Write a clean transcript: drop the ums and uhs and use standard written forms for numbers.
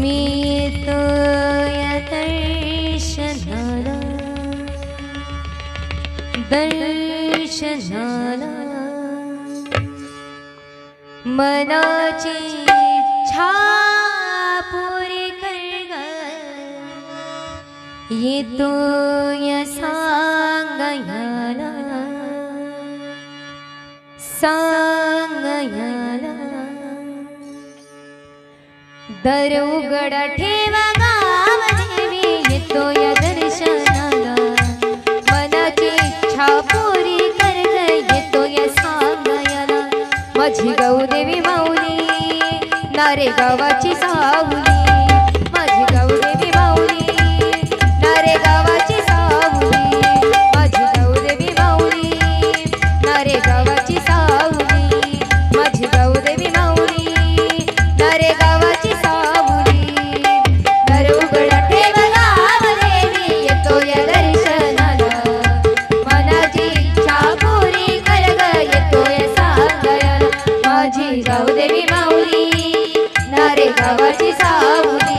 मी येतोय दर्शनाला दर्शनाला मनाची इच्छा पुरी कर ग येतोय सांगायला सांगायला दर उघड ठेवा गाव देवी येतोय दर्शनाला मनाची इच्छा पुरी कर ग येतोय सांगायला माझी गौदेवी माऊली नारे गावाची सावली माझी गौदेवी माऊली नारे गावाची सावली माझी गौदेवी माऊली नारे गावाची सावली माझी गौदेवी माऊली नारे गावाची सावली दर उघड ठेव गाव देवी येतोय दर्शनाला मनाची इच्छा पुरी कर ग येतोय सांगायला माझी गौदेवी माऊली नारे गावाची सावली